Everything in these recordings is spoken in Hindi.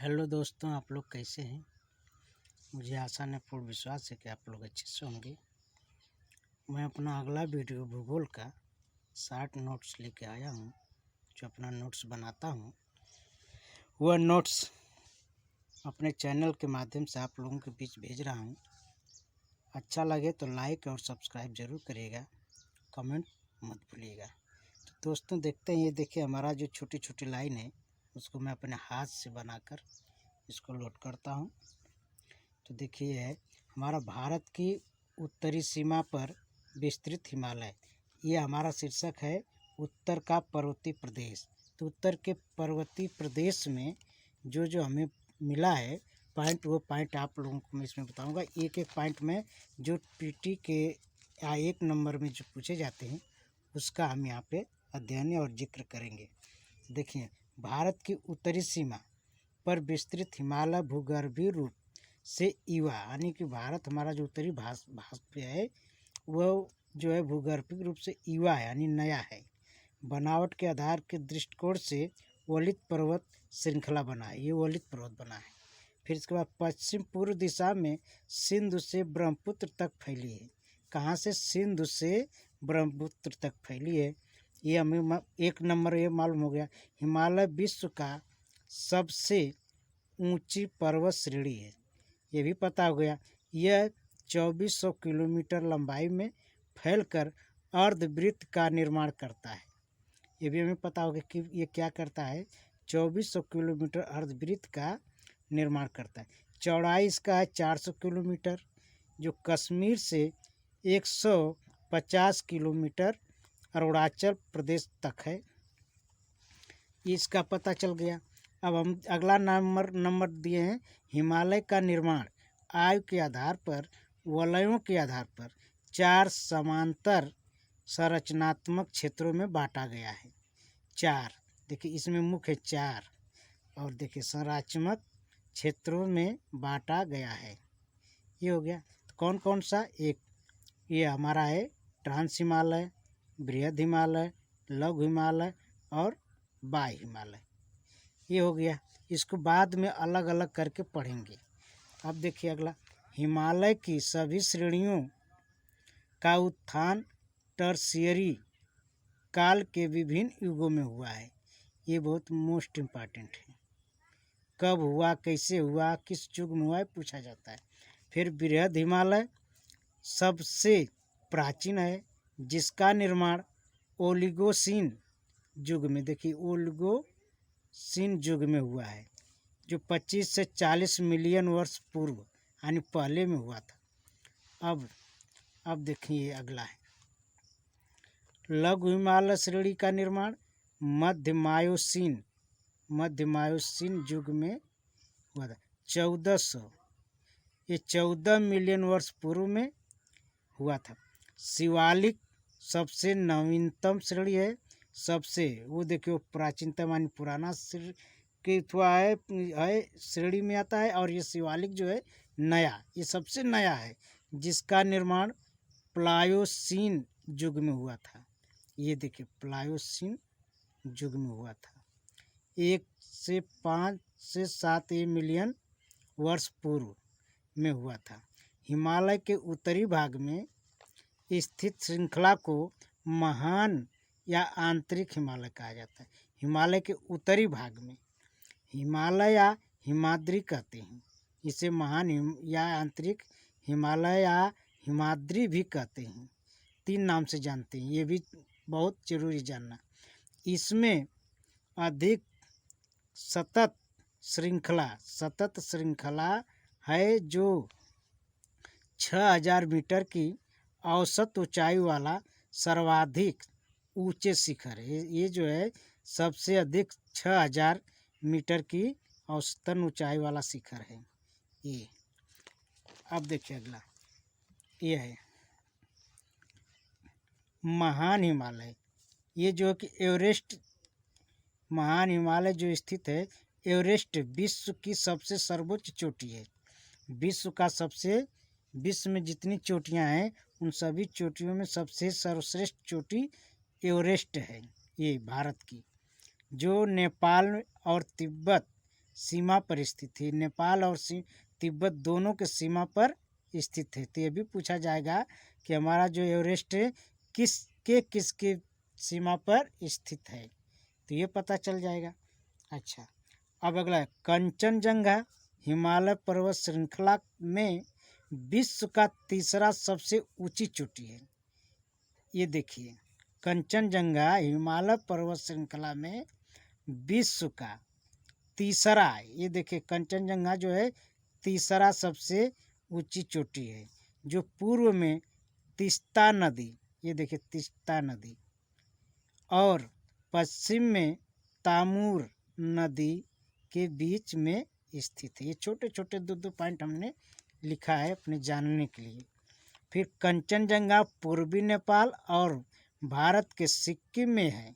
हेलो दोस्तों, आप लोग कैसे हैं। मुझे आशा ने पूर्ण विश्वास है कि आप लोग अच्छे से होंगे। मैं अपना अगला वीडियो भूगोल का शॉर्ट नोट्स लेके आया हूँ। जो अपना नोट्स बनाता हूँ वह नोट्स अपने चैनल के माध्यम से आप लोगों के बीच भेज रहा हूँ। अच्छा लगे तो लाइक और सब्सक्राइब ज़रूर करिएगा, कमेंट मत भूलिएगा। तो दोस्तों देखते हैं, ये देखिए हमारा जो छोटी छोटी लाइन है उसको मैं अपने हाथ से बनाकर इसको लोड करता हूँ। तो देखिए है हमारा भारत की उत्तरी सीमा पर विस्तृत हिमालय। ये हमारा शीर्षक है उत्तर का पर्वतीय प्रदेश। तो उत्तर के पर्वतीय प्रदेश में जो जो हमें मिला है पॉइंट, वो पॉइंट आप लोगों को मैं इसमें बताऊंगा। एक एक पॉइंट में जो पीटी के या एक नंबर में जो पूछे जाते हैं उसका हम यहाँ पे अध्ययन और जिक्र करेंगे। देखिए, भारत की उत्तरी सीमा पर विस्तृत हिमालय भूगर्भीय रूप से युवा, यानी कि भारत हमारा जो उत्तरी भाग पे है वह जो है भूगर्भिक रूप से युवा है, यानी नया है। बनावट के आधार के दृष्टिकोण से वलित पर्वत श्रृंखला बना है, ये वलित पर्वत बना है। फिर इसके बाद पश्चिम पूर्व दिशा में सिंधु से ब्रह्मपुत्र तक फैली है। कहाँ से? सिंधु से ब्रह्मपुत्र तक फैली है। ये हमें एक नंबर ये मालूम हो गया। हिमालय विश्व का सबसे ऊंची पर्वत श्रेणी है, ये भी पता हो गया। यह 2400 किलोमीटर लंबाई में फैलकर अर्धवृत्त का निर्माण करता है। ये भी हमें पता होगा कि ये क्या करता है, 2400 किलोमीटर अर्धवृत्त का निर्माण करता है। चौड़ाई इसका है 400 किलोमीटर, जो कश्मीर से 150 किलोमीटर अरुणाचल प्रदेश तक है। इसका पता चल गया। अब हम अगला नंबर दिए हैं, हिमालय का निर्माण आयु के आधार पर, वलयों के आधार पर 4 समांतर संरचनात्मक क्षेत्रों में बांटा गया है। 4, देखिए इसमें मुख्य 4, और देखिए संरचनात्मक क्षेत्रों में बांटा गया है। ये हो गया। तो कौन कौन सा? एक ये हमारा है ट्रांस हिमालय, बृहद हिमालय, लघु हिमालय और बाह्य हिमालय। ये हो गया। इसको बाद में अलग अलग करके पढ़ेंगे। अब देखिए अगला, हिमालय की सभी श्रेणियों का उत्थान टर्शियरी काल के विभिन्न युगों में हुआ है। ये बहुत मोस्ट इम्पॉर्टेंट है। कब हुआ, कैसे हुआ, किस युग में हुआ है पूछा जाता है। फिर बृहद हिमालय सबसे प्राचीन है, जिसका निर्माण ओलिगोसीन युग में, देखिए ओलिगोसीन युग में हुआ है, जो 25 से 40 मिलियन वर्ष पूर्व यानी पहले में हुआ था। अब देखिए अगला है लघु हिमालय श्रेणी का निर्माण मध्य मायोसीन युग में हुआ था, 1400, ये 14 मिलियन वर्ष पूर्व में हुआ था। शिवालिक सबसे नवीनतम श्रेणी है, सबसे वो देखिए प्राचीनतम यानी पुराना के है श्रेणी में आता है। और ये शिवालिक जो है नया, ये सबसे नया है, जिसका निर्माण प्लायोसीन युग में हुआ था। ये देखिए प्लायोसीन युग में हुआ था, 1 से 5 से 7 मिलियन वर्ष पूर्व में हुआ था। हिमालय के उत्तरी भाग में स्थित श्रृंखला को महान या आंतरिक हिमालय कहा जाता है। हिमालय के उत्तरी भाग में हिमालय या हिमाद्री कहते हैं। इसे महान या आंतरिक हिमालय या हिमाद्री भी कहते हैं। 3 नाम से जानते हैं, ये भी बहुत जरूरी जानना। इसमें अधिक सतत श्रृंखला है, जो 6000 मीटर की औसत ऊंचाई वाला सर्वाधिक ऊंचे शिखर है। ये जो है सबसे अधिक 6000 मीटर की औसतन ऊंचाई वाला शिखर है ये। अब देखिए अगला, ये है महान हिमालय। ये जो है कि एवरेस्ट, महान हिमालय जो स्थित है एवरेस्ट विश्व की सबसे सर्वोच्च चोटी है। विश्व में जितनी चोटियां हैं उन सभी चोटियों में सबसे सर्वश्रेष्ठ चोटी एवरेस्ट है, ये भारत की, जो नेपाल और तिब्बत सीमा पर स्थित है। नेपाल और तिब्बत दोनों के सीमा पर स्थित है। तो ये भी पूछा जाएगा कि हमारा जो एवरेस्ट है किसके सीमा पर स्थित है, तो ये पता चल जाएगा। अच्छा, अब अगला है कंचनजंगा हिमालय पर्वत श्रृंखला में विश्व का तीसरा सबसे ऊंची चोटी है। ये देखिए, कंचनजंगा हिमालय पर्वत श्रृंखला में विश्व का तीसरा, ये देखिए कंचनजंगा जो है तीसरा सबसे ऊंची चोटी है, जो पूर्व में तीस्ता नदी, ये देखिए तीस्ता नदी, और पश्चिम में तामूर नदी के बीच में स्थित है। ये छोटे छोटे दो पॉइंट हमने लिखा है अपने जानने के लिए। फिर कंचनजंगा पूर्वी नेपाल और भारत के सिक्किम में है,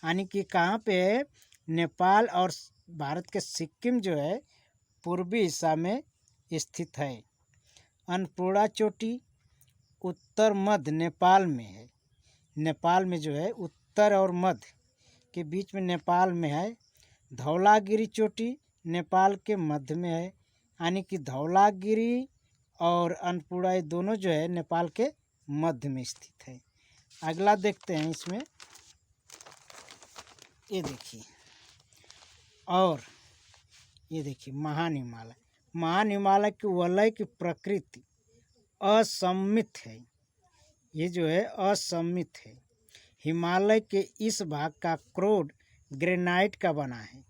यानी कि कहाँ पे है, नेपाल और भारत के सिक्किम जो है पूर्वी हिस्सा में स्थित है। अन्नपूर्णा चोटी उत्तर मध्य नेपाल में है। नेपाल में जो है उत्तर और मध्य के बीच में नेपाल में है। धौलागिरी चोटी नेपाल के मध्य में है, यानी कि धौलागिरी और अन्नपूर्णा ये दोनों जो है नेपाल के मध्य में स्थित है। अगला देखते हैं इसमें, ये देखिए, और ये देखिए महान हिमालय। महान हिमालय की वलय की प्रकृति असममित है। ये जो है असममित है। हिमालय के इस भाग का क्रोड ग्रेनाइट का बना है।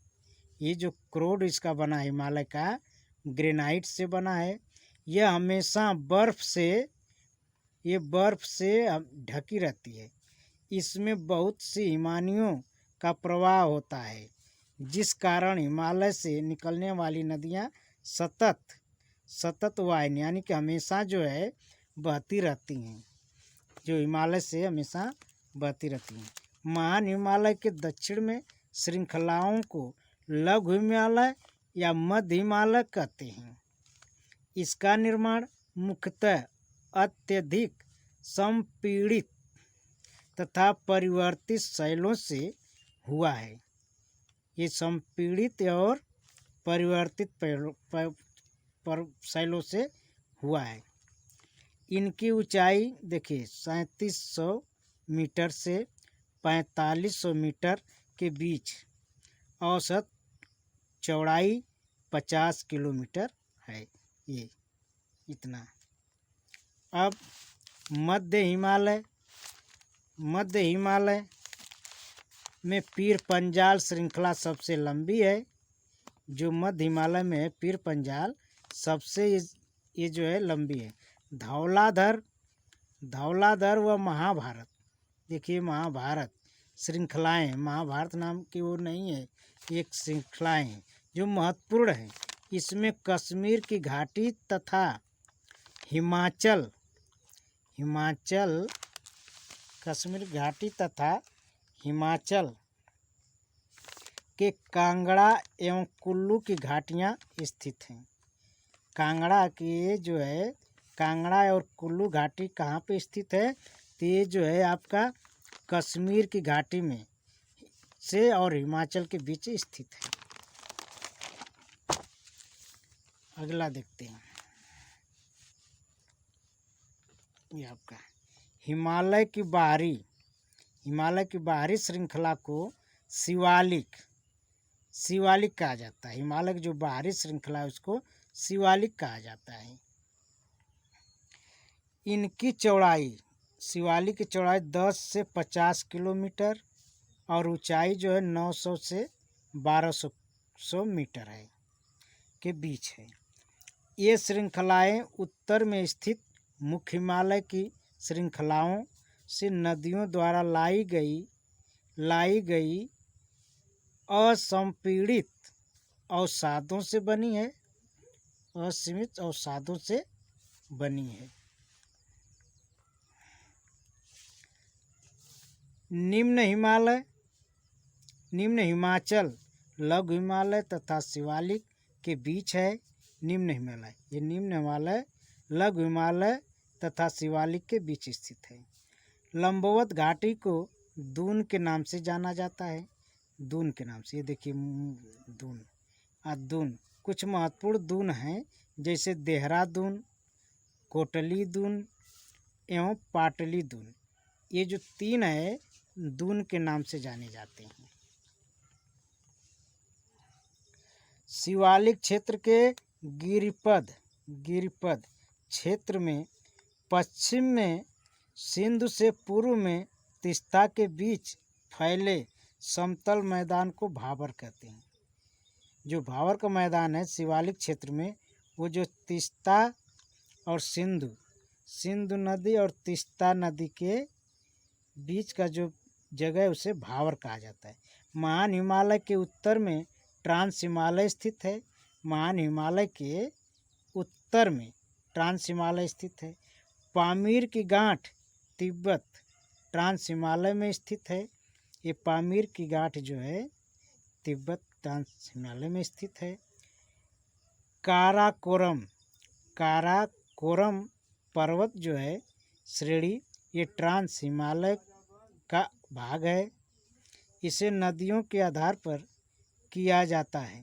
ये जो क्रोड इसका बना है हिमालय का, ग्रेनाइट से बना है। यह हमेशा बर्फ से ढकी रहती है। इसमें बहुत सी हिमानियों का प्रवाह होता है, जिस कारण हिमालय से निकलने वाली नदियाँ सतत वाहिनी, यानी कि हमेशा जो है बहती रहती हैं, जो हिमालय से हमेशा बहती रहती हैं। महान हिमालय के दक्षिण में श्रृंखलाओं को लघु हिमालय या मध्य हिमालय कहते हैं। इसका निर्माण मुख्यतः अत्यधिक संपीड़ित तथा परिवर्तित शैलों से हुआ है। ये संपीड़ित और परिवर्तित शैलों से हुआ है। इनकी ऊंचाई देखिए 3700 मीटर से 4500 मीटर के बीच, औसत चौड़ाई 50 किलोमीटर है। ये इतना। अब मध्य हिमालय में पीर पंजाल श्रृंखला सबसे लंबी है। जो मध्य हिमालय में है पीर पंजाल सबसे ये जो है लंबी है। धौलाधर व महाभारत, देखिए महाभारत श्रृंखलाएँ, महाभारत नाम की वो नहीं है, एक श्रृंखलाएँ हैं जो महत्वपूर्ण हैं। इसमें कश्मीर की घाटी तथा कश्मीर घाटी तथा हिमाचल के कांगड़ा एवं कुल्लू की घाटियाँ स्थित हैं। कांगड़ा की जो है, कांगड़ा और कुल्लू घाटी कहाँ पे स्थित है, तो ये जो है आपका कश्मीर की घाटी में से और हिमाचल के बीच स्थित है। अगला देखते हैं, ये आपका हिमालय की बाहरी श्रृंखला को शिवालिक कहा जाता है। हिमालय की जो बाहरी श्रृंखला है उसको शिवालिक कहा जाता है। इनकी चौड़ाई, शिवालिक की चौड़ाई 10 से 50 किलोमीटर और ऊंचाई जो है 900 से 1200 मीटर है के बीच है। ये श्रृंखलाएं उत्तर में स्थित मुख्य हिमालय की श्रृंखलाओं से नदियों द्वारा लाई गई असंपीड़ित अवसादों से बनी है, असीमित अवसादों से बनी है। निम्न हिमाचल लघु हिमालय तथा शिवालिक के बीच है। निम्न हिमालय लघु हिमालय तथा शिवालिक के बीच स्थित है। लंबवत घाटी को दून के नाम से जाना जाता है। दून के नाम से, ये देखिए दून, और दून। कुछ महत्वपूर्ण दून हैं जैसे देहरादून, कोटली दून एवं पाटली दून। ये जो 3 है दून के नाम से जाने जाते हैं। शिवालिक क्षेत्र के गिरिपद क्षेत्र में पश्चिम में सिंधु से पूर्व में तीस्ता के बीच फैले समतल मैदान को भाबर कहते हैं। जो भाबर का मैदान है शिवालिक क्षेत्र में, वो जो तीस्ता और सिंधु नदी और तीस्ता नदी के बीच का जो जगह है उसे भाबर कहा जाता है। महान हिमालय के उत्तर में ट्रांस हिमालय स्थित है। महान हिमालय के उत्तर में ट्रांस हिमालय स्थित है। पामीर की गांठ तिब्बत ट्रांस हिमालय में स्थित है। ये पामीर की गांठ जो है तिब्बत ट्रांस हिमालय में स्थित है। काराकोरम पर्वत जो है श्रेणी, ये ट्रांस हिमालय का भाग है। इसे नदियों के आधार पर किया जाता है।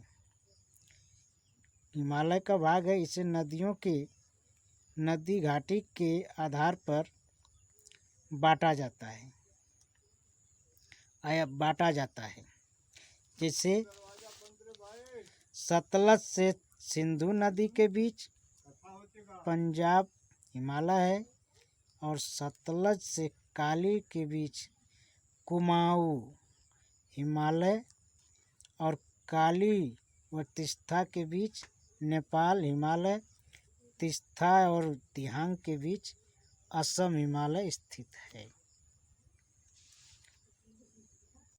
हिमालय का भाग है, इसे नदी घाटी के आधार पर बांटा जाता है। जैसे सतलज से सिंधु नदी के बीच पंजाब हिमालय है और सतलज से काली के बीच कुमाऊं हिमालय और काली व तीस्ता के बीच नेपाल हिमालय, तीस्ता और दिहांग के बीच असम हिमालय स्थित है।